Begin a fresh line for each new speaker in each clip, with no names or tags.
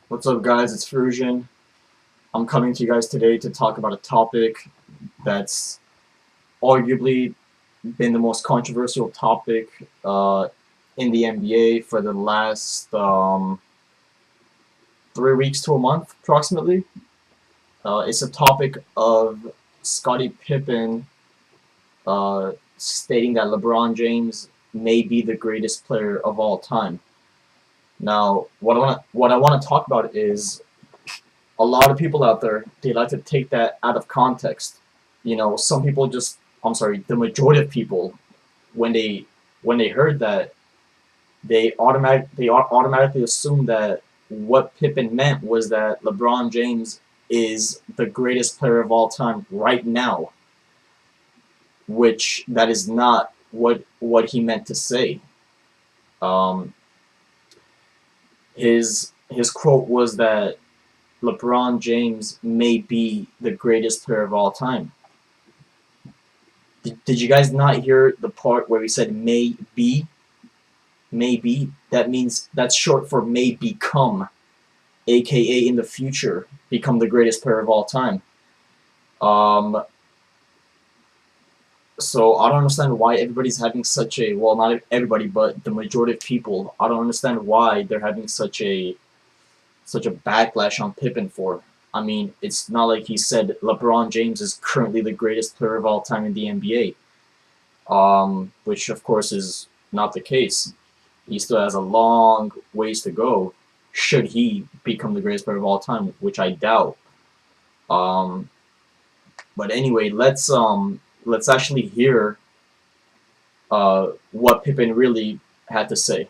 What's up, guys? It's Fusion. I'm coming to you guys today to talk about a topic that's arguably been the most controversial topic in the NBA for the last 3 weeks to a month, approximately. It's a topic of Scottie Pippen stating that LeBron James may be the greatest player of all time. Now, what I want to talk about is a lot of people out there, they like to take that out of context. Some people I'm sorry, the majority of people, when they heard that, they automatically assume that what Pippen meant was that LeBron James is the greatest player of all time right now, which that is not what he meant to say. Um, his quote was that LeBron James may be the greatest player of all time. Did you guys not hear the part where he said may be? Maybe. That means that's short for may become, aka in the future, become the greatest player of all time. Um, so I don't understand why everybody's having such a, well, not everybody, but the majority of people, I don't understand why they're having such a backlash on Pippen for. I mean, it's not like he said LeBron James is currently the greatest player of all time in the NBA, which of course is not the case. He still has a long ways to go. Should he become the greatest player of all time, which I doubt. Um, but anyway, let's actually hear what Pippen really had to say.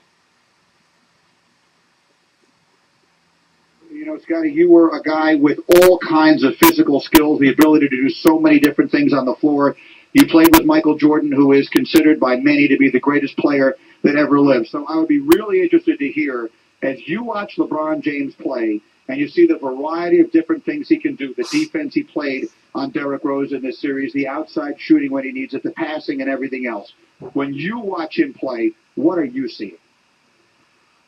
You know, Scotty, you were a guy with all kinds of physical skills, the ability to do so many different things on the floor. You played with Michael Jordan, who is considered by many to be the greatest player that ever lived. So I would be really interested to hear, as you watch LeBron James play and you see the variety of different things he can do, the defense he played on Derrick Rose in this series, the outside shooting when he needs it, the passing and everything else. When you watch him play, what are you seeing?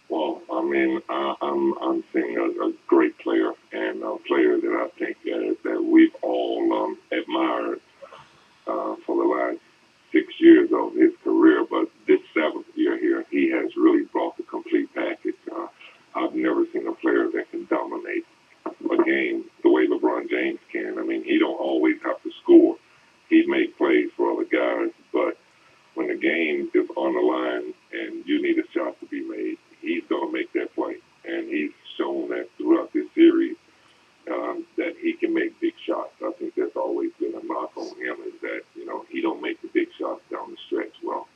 Well, I mean, I'm seeing a great player and a player that I think that we've all admired for the last 6 years of his career. But this seventh year here, he has really brought the complete package. I've never seen a player that can dominate a game the way LeBron James can. I mean, he don't always have to score. He make plays for other guys, but when the game is on the line and you need a shot to be made, he's going to make that play. And he's shown that throughout this series that he can make big shots. I think that's always been a knock on him is that, he don't make the big shots down the stretch. Well,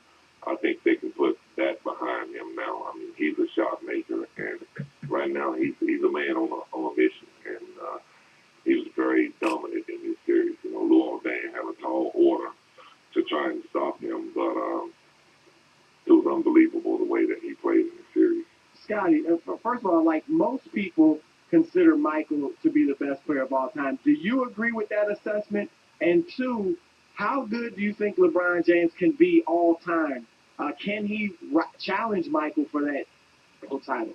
I think they can put that behind him now. I mean, he's a shot maker, and right now he's a man on a mission. And he was very dominant in this series. Luol Deng had a tall order to try and stop him, but it was unbelievable the way that he played in the series.
Scotty, first of all, like most people consider Michael to be the best player of all time. Do you agree with that assessment? And two, how good do you think LeBron James can be all time? Can he challenge Michael for that title?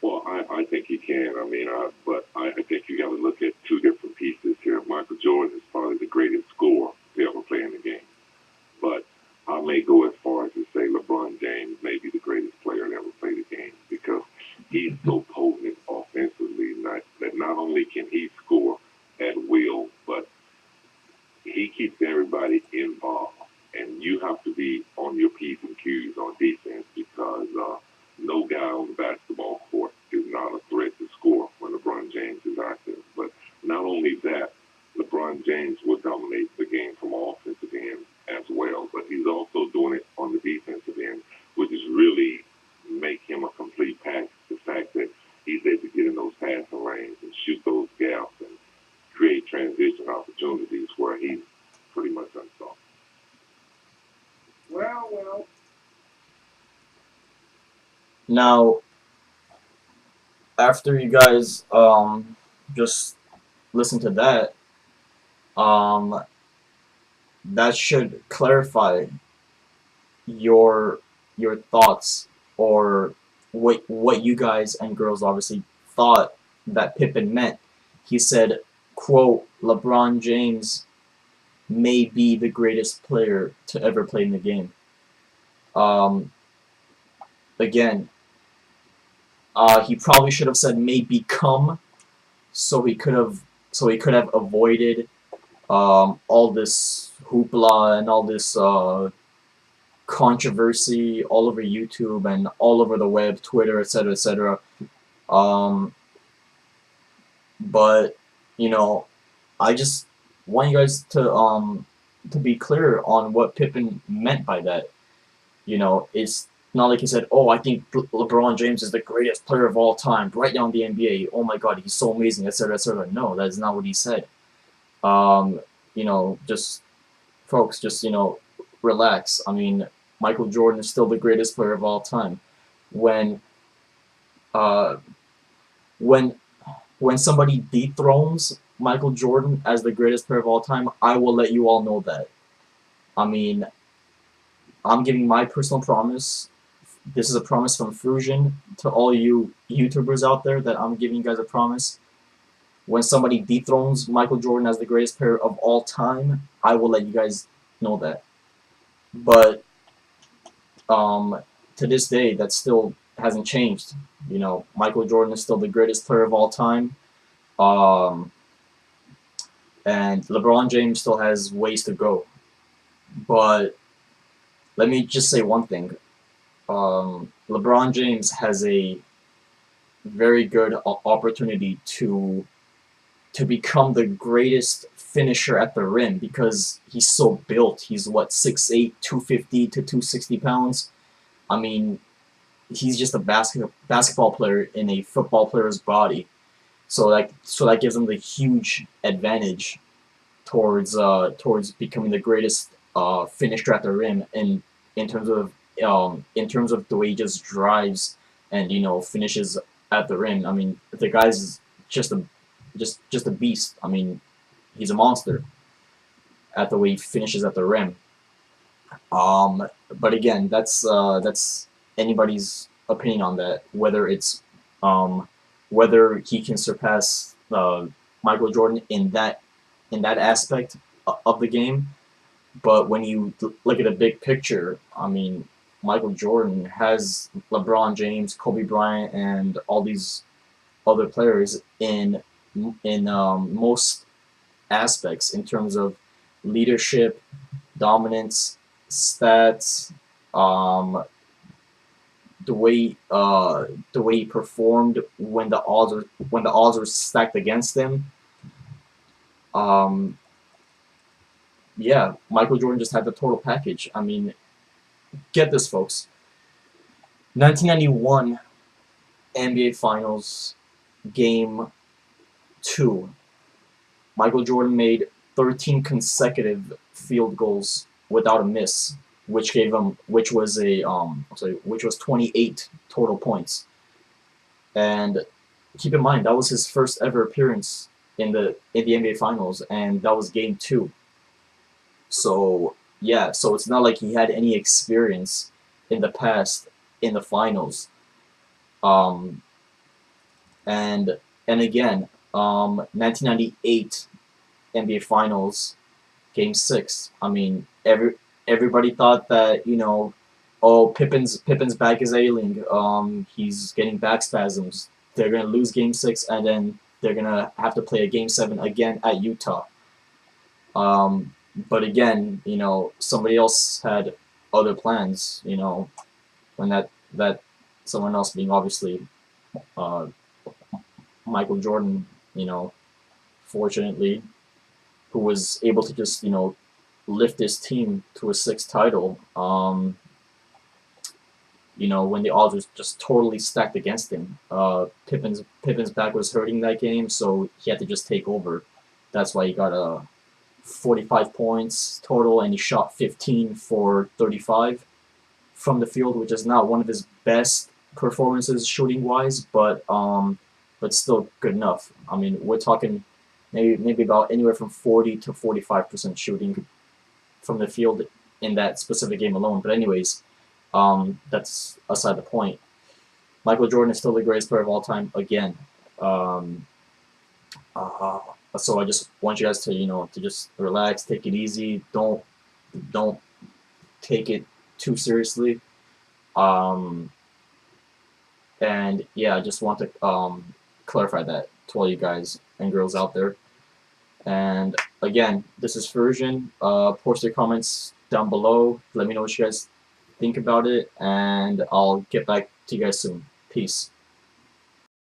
Well, I think he can. I mean, but I think you got to look at two different pieces here. Michael Jordan is probably the greatest scorer to ever play in the game. But I may go as far as to say LeBron James may be the greatest player to ever play the game because he's so potent offensively that not only can he score at will, but he keeps everybody involved. And you have to be on your P's and Q's on defense because no guy on the basketball court is not a threat to score when LeBron James is active. But not only that, LeBron James will dominate the game from offensive end as well, but he's also doing it on the defensive end, which is really make him a complete package. The fact that he's able to get in those passing lanes and shoot those gaps and create transition opportunities where he's pretty much unstoppable.
Well.
Now, after you guys just listen to that, um, that should clarify your thoughts or what you guys and girls obviously thought that Pippen meant. He said, quote, LeBron James may be the greatest player to ever play in the game. Um, Again, he probably should have said may become, so he could have avoided all this hoopla and all this controversy all over YouTube and all over the web, Twitter, etc., etc. Um, but you know, I just want you guys to be clear on what Pippen meant by that. You know, it's not like he said, "Oh, I think LeBron James is the greatest player of all time, right now in the NBA. Oh my God, he's so amazing, etc., etc." No, that is not what he said. Um, just folks, just relax. I mean, Michael Jordan is still the greatest player of all time. When uh, when when somebody dethrones Michael Jordan as the greatest player of all time, I will let you all know that. I mean, I'm giving my personal promise. This is a promise from Frusion to all you YouTubers out there that I'm giving you guys a promise. When somebody dethrones Michael Jordan as the greatest player of all time, I will let you guys know that. But to this day, that still hasn't changed. Michael Jordan is still the greatest player of all time. Um, and LeBron James still has ways to go. But let me just say one thing. LeBron James has a very good opportunity to become the greatest finisher at the rim because he's so built. He's what, 6'8", 250 to 260 pounds. I mean, he's just a basketball player in a football player's body. So that gives him the huge advantage towards becoming the greatest finisher at the rim, and in terms of the way he just drives and finishes at the rim. I mean, the guy's just a beast. I mean, he's a monster at the way he finishes at the rim. But again, that's anybody's opinion on that. Whether he can surpass Michael Jordan in that aspect of the game. But when you look at the big picture, I mean, Michael Jordan has LeBron James, Kobe Bryant, and all these other players in most aspects in terms of leadership, dominance, stats, the way he performed when the odds were stacked against him. Yeah, Michael Jordan just had the total package. I mean, get this, folks. 1991 NBA Finals, Game 2. Michael Jordan made 13 consecutive field goals without a miss, which was 28 total points. And keep in mind, that was his first ever appearance in the NBA Finals, and that was Game 2. So yeah, so it's not like he had any experience in the past in the finals. Um, and again, 1998 NBA Finals, Game 6. I mean, everybody thought that oh, Pippen's back is ailing. He's getting back spasms. They're gonna lose Game 6, and then they're gonna have to play a Game 7 again at Utah. But again, somebody else had other plans. When that someone else being obviously uh, Michael Jordan. Fortunately, who was able to just lift his team to a sixth title. When the odds was just totally stacked against him. Pippen's back was hurting that game, so he had to just take over. That's why he got 45 points total, and he shot 15 for 35 from the field, which is not one of his best performances shooting wise, but still good enough. I mean, we're talking maybe about anywhere from 40 to 45% shooting from the field in that specific game alone. But anyways, that's aside the point. Michael Jordan is still the greatest player of all time again. Um, uh, so I just want you guys to to just relax, take it easy. Don't take it too seriously. Um, and yeah, I just want to clarify that to all you guys and girls out there. And again, this is Version. Post your comments down below. Let me know what you guys think about it, and I'll get back to you guys soon. Peace.